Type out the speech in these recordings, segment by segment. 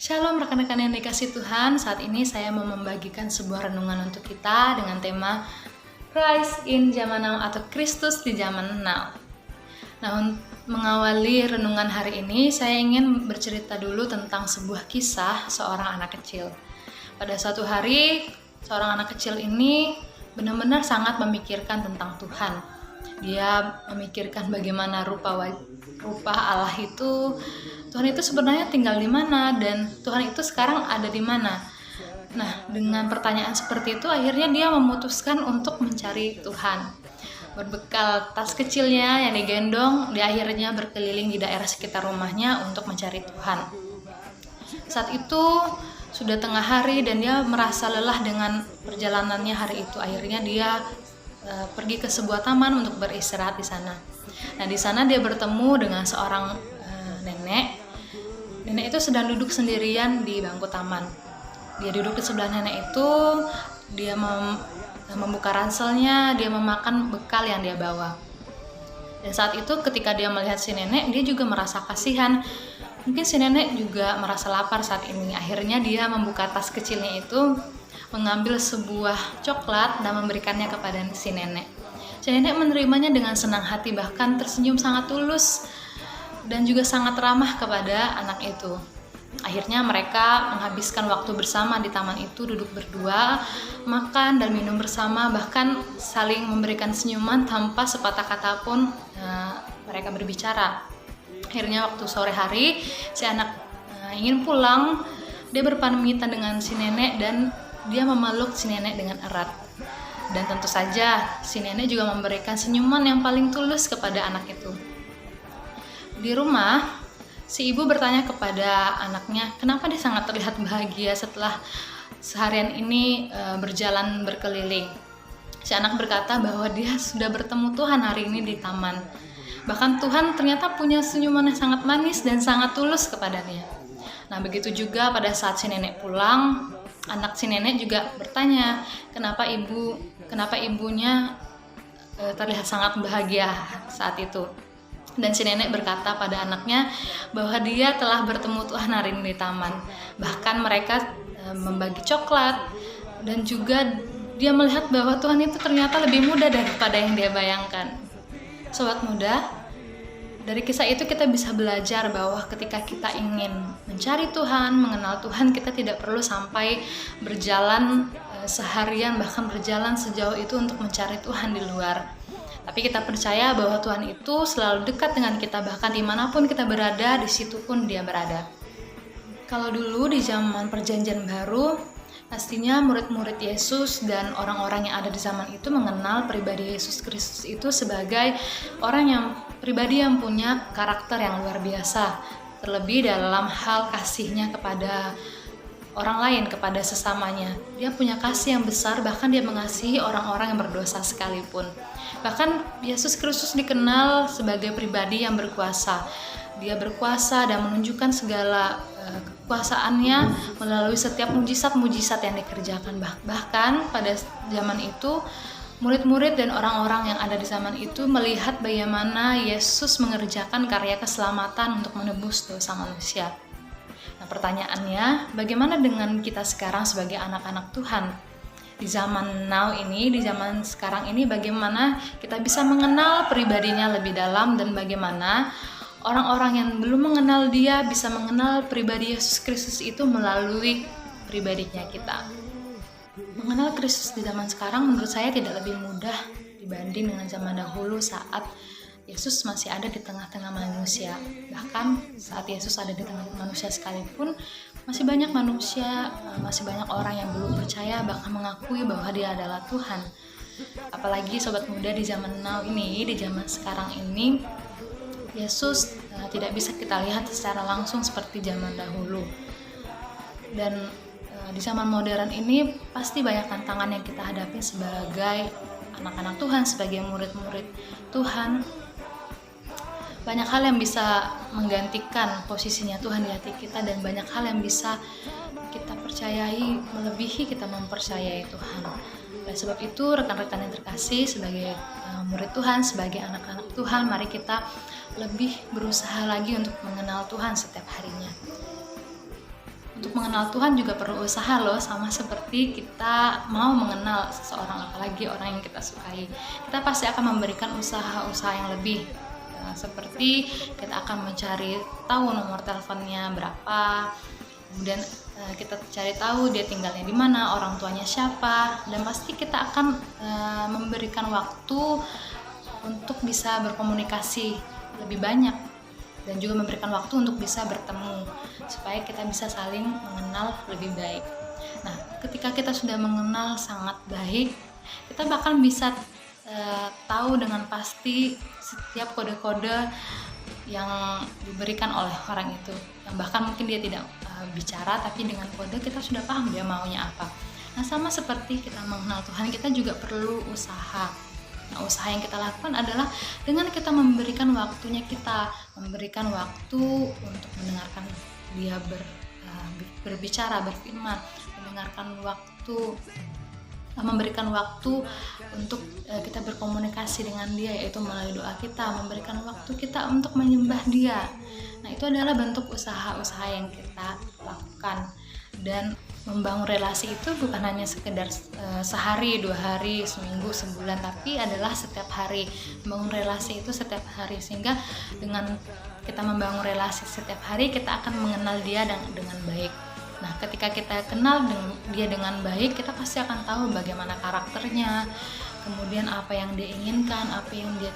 Shalom rekan-rekan yang dikasih Tuhan, saat ini saya mau membagikan sebuah renungan untuk kita dengan tema Christ in Zaman Now atau Kristus di Zaman Now. Nah, untuk mengawali renungan hari ini, saya ingin bercerita dulu tentang sebuah kisah seorang anak kecil. Pada suatu hari, seorang anak kecil ini benar-benar sangat memikirkan tentang Tuhan. Dia memikirkan bagaimana rupa Allah itu, Tuhan itu sebenarnya tinggal di mana dan Tuhan itu sekarang ada di mana. Nah, dengan pertanyaan seperti itu akhirnya dia memutuskan untuk mencari Tuhan. Berbekal tas kecilnya yang digendong, dia akhirnya berkeliling di daerah sekitar rumahnya untuk mencari Tuhan. Saat itu sudah tengah hari dan dia merasa lelah dengan perjalanannya hari itu. Akhirnya dia pergi ke sebuah taman untuk beristirahat di sana. Nah, di sana dia bertemu dengan seorang nenek. Nenek itu sedang duduk sendirian di bangku taman. Dia duduk di sebelah nenek itu, dia membuka ranselnya, dia memakan bekal yang dia bawa. Dan saat itu ketika dia melihat si nenek, dia juga merasa kasihan. Mungkin si nenek juga merasa lapar saat ini. Akhirnya dia membuka tas kecilnya itu, mengambil sebuah coklat dan memberikannya kepada si nenek. Si nenek menerimanya dengan senang hati, bahkan tersenyum sangat tulus dan juga sangat ramah kepada anak itu. Akhirnya mereka menghabiskan waktu bersama di taman itu, duduk berdua, makan dan minum bersama, bahkan saling memberikan senyuman tanpa sepatah kata pun mereka berbicara. Akhirnya waktu sore hari, si anak ingin pulang, dia berpamitan dengan si nenek dan dia memeluk si nenek dengan erat. Dan tentu saja si nenek juga memberikan senyuman yang paling tulus kepada anak itu. Di rumah, si ibu bertanya kepada anaknya, kenapa dia sangat terlihat bahagia setelah seharian ini berjalan berkeliling. Si anak berkata bahwa dia sudah bertemu Tuhan hari ini di taman. Bahkan Tuhan ternyata punya senyuman yang sangat manis dan sangat tulus kepadanya. Nah, begitu juga pada saat si nenek pulang, anak si nenek juga bertanya, kenapa ibunya terlihat sangat bahagia saat itu. Dan si nenek berkata pada anaknya bahwa dia telah bertemu Tuhan hari ini di taman. Bahkan mereka membagi coklat dan juga dia melihat bahwa Tuhan itu ternyata lebih mudah daripada yang dia bayangkan. Sobat muda, dari kisah itu kita bisa belajar bahwa ketika kita ingin mencari Tuhan, mengenal Tuhan, kita tidak perlu sampai berjalan seharian, bahkan berjalan sejauh itu untuk mencari Tuhan di luar. Tapi kita percaya bahwa Tuhan itu selalu dekat dengan kita, bahkan dimanapun kita berada, di situ pun dia berada. Kalau dulu di zaman perjanjian baru, pastinya murid-murid Yesus dan orang-orang yang ada di zaman itu mengenal pribadi Yesus Kristus itu sebagai pribadi yang punya karakter yang luar biasa, terlebih dalam hal kasihnya kepada orang lain, kepada sesamanya. Dia punya kasih yang besar, bahkan dia mengasihi orang-orang yang berdosa sekalipun. Bahkan Yesus Kristus dikenal sebagai pribadi yang berkuasa. Dia berkuasa dan menunjukkan segala kekuasaannya melalui setiap mujizat-mujizat yang dikerjakan. Bahkan pada zaman itu, murid-murid dan orang-orang yang ada di zaman itu melihat bagaimana Yesus mengerjakan karya keselamatan untuk menebus dosa manusia. Nah, pertanyaannya, bagaimana dengan kita sekarang sebagai anak-anak Tuhan? Di zaman now ini, di zaman sekarang ini, bagaimana kita bisa mengenal pribadinya lebih dalam dan bagaimana orang-orang yang belum mengenal dia bisa mengenal pribadi Yesus Kristus itu melalui pribadinya kita. Mengenal Kristus di zaman sekarang menurut saya tidak lebih mudah dibanding dengan zaman dahulu saat Yesus masih ada di tengah-tengah manusia. Bahkan saat Yesus ada di tengah manusia sekalipun, masih banyak manusia, masih banyak orang yang belum percaya, bahkan mengakui bahwa dia adalah Tuhan. Apalagi sobat muda di zaman now ini, di zaman sekarang ini, Yesus tidak bisa kita lihat secara langsung seperti zaman dahulu. Dan di zaman modern ini pasti banyak tantangan yang kita hadapi sebagai anak-anak Tuhan, sebagai murid-murid Tuhan. Banyak hal yang bisa menggantikan posisinya Tuhan di hati kita dan banyak hal yang bisa kita percayai melebihi kita mempercayai Tuhan. Oleh sebab itu, rekan-rekan yang terkasih, sebagai murid Tuhan, sebagai anak-anak Tuhan, mari kita lebih berusaha lagi untuk mengenal Tuhan setiap harinya. Untuk mengenal Tuhan juga perlu usaha loh, sama seperti kita mau mengenal seseorang, apalagi orang yang kita sukai. Kita pasti akan memberikan usaha-usaha yang lebih. Seperti kita akan mencari tahu nomor teleponnya berapa, kemudian kita cari tahu dia tinggalnya di mana, orang tuanya siapa, dan pasti kita akan memberikan waktu untuk bisa berkomunikasi lebih banyak, dan juga memberikan waktu untuk bisa bertemu supaya kita bisa saling mengenal lebih baik. Nah, ketika kita sudah mengenal sangat baik, kita bahkan bisa tahu dengan pasti setiap kode-kode yang diberikan oleh orang itu, yang bahkan mungkin dia tidak bicara, tapi dengan kode kita sudah paham dia maunya apa. Nah, sama seperti kita mengenal Tuhan, kita juga perlu usaha. Nah, usaha yang kita lakukan adalah dengan kita memberikan waktunya, kita memberikan waktu untuk mendengarkan dia berbicara, berfirman, memberikan waktu untuk kita berkomunikasi dengan dia, yaitu melalui doa kita, memberikan waktu kita untuk menyembah dia. Nah, itu adalah bentuk usaha-usaha yang kita lakukan. Dan membangun relasi itu bukan hanya sekedar sehari, 2 hari, seminggu, sebulan, tapi adalah setiap hari. Membangun relasi itu setiap hari, sehingga dengan kita membangun relasi setiap hari, kita akan mengenal dia dengan baik. Nah, ketika kita kenal dia dengan baik, kita pasti akan tahu bagaimana karakternya, kemudian apa yang dia inginkan, apa yang dia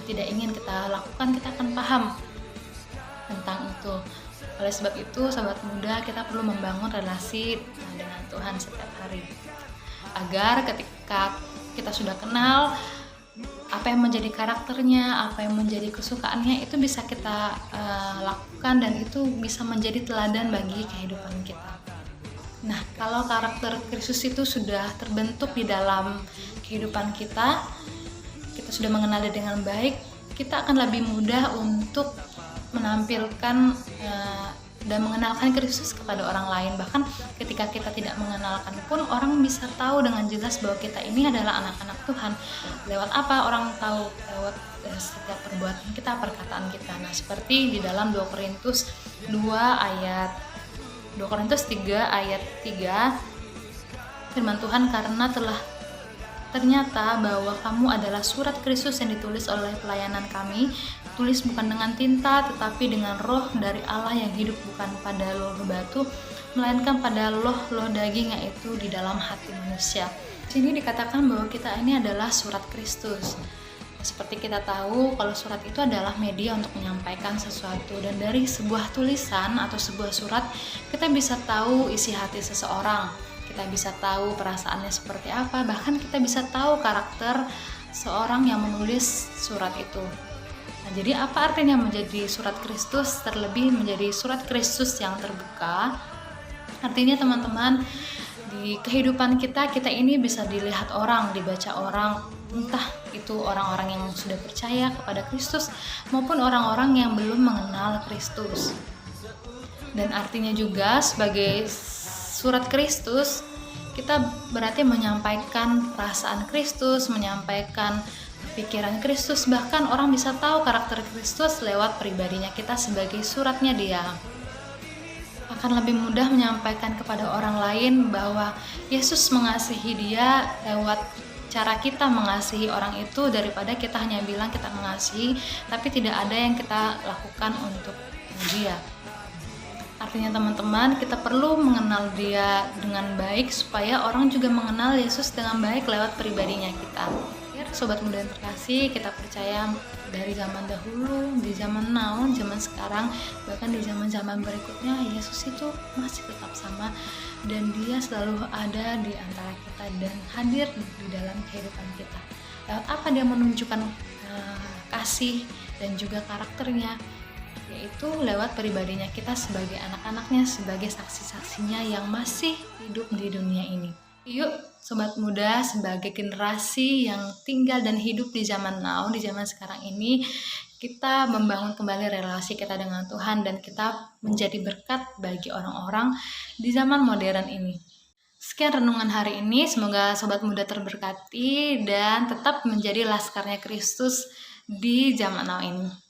tidak ingin kita lakukan, kita akan paham tentang itu. Oleh sebab itu, sahabat muda, kita perlu membangun relasi dengan Tuhan setiap hari, agar ketika kita sudah kenal apa yang menjadi karakternya, apa yang menjadi kesukaannya, itu bisa kita lakukan, dan itu bisa menjadi teladan bagi kehidupan kita. Nah, kalau karakter Kristus itu sudah terbentuk di dalam kehidupan kita sudah mengenal dia dengan baik, kita akan lebih mudah untuk menampilkan dan mengenalkan Kristus kepada orang lain. Bahkan ketika kita tidak mengenalkan pun, orang bisa tahu dengan jelas bahwa kita ini adalah anak-anak Tuhan. Lewat apa orang tahu? Lewat setiap perbuatan kita, perkataan kita. Nah, seperti di dalam 2 Korintus 3 ayat 3, firman Tuhan, karena ternyata bahwa kamu adalah surat Kristus yang ditulis oleh pelayanan kami, tulis bukan dengan tinta tetapi dengan roh dari Allah yang hidup, bukan pada loh batu melainkan pada loh daging, yaitu di dalam hati manusia. Di sini dikatakan bahwa kita ini adalah surat Kristus. Seperti kita tahu kalau surat itu adalah media untuk menyampaikan sesuatu, dan dari sebuah tulisan atau sebuah surat kita bisa tahu isi hati seseorang. Kita bisa tahu perasaannya seperti apa, bahkan kita bisa tahu karakter seorang yang menulis surat itu. Nah, jadi apa artinya menjadi surat Kristus, terlebih menjadi surat Kristus yang terbuka? Artinya teman-teman, di kehidupan kita ini bisa dilihat orang, dibaca orang, entah itu orang-orang yang sudah percaya kepada Kristus maupun orang-orang yang belum mengenal Kristus. Dan artinya juga sebagai surat Kristus, kita berarti menyampaikan perasaan Kristus, menyampaikan pikiran Kristus, bahkan orang bisa tahu karakter Kristus lewat pribadinya kita sebagai suratnya dia. Akan lebih mudah menyampaikan kepada orang lain bahwa Yesus mengasihi dia lewat cara kita mengasihi orang itu, daripada kita hanya bilang kita mengasihi tapi tidak ada yang kita lakukan untuk dia. Artinya teman-teman, kita perlu mengenal dia dengan baik supaya orang juga mengenal Yesus dengan baik lewat pribadinya kita. Ya, sobat muda yang terkasih, kita percaya dari zaman dahulu, di zaman now, zaman sekarang, bahkan di zaman-zaman berikutnya, Yesus itu masih tetap sama, dan dia selalu ada di antara kita dan hadir di dalam kehidupan kita. Lewat apa dia menunjukkan kasih dan juga karakternya? Yaitu lewat pribadinya kita sebagai anak-anaknya, sebagai saksi-saksinya yang masih hidup di dunia ini. Yuk sobat muda, sebagai generasi yang tinggal dan hidup di zaman now, di zaman sekarang ini, kita membangun kembali relasi kita dengan Tuhan, dan kita menjadi berkat bagi orang-orang di zaman modern ini. Sekian renungan hari ini, semoga sobat muda terberkati dan tetap menjadi laskarnya Kristus di zaman now ini.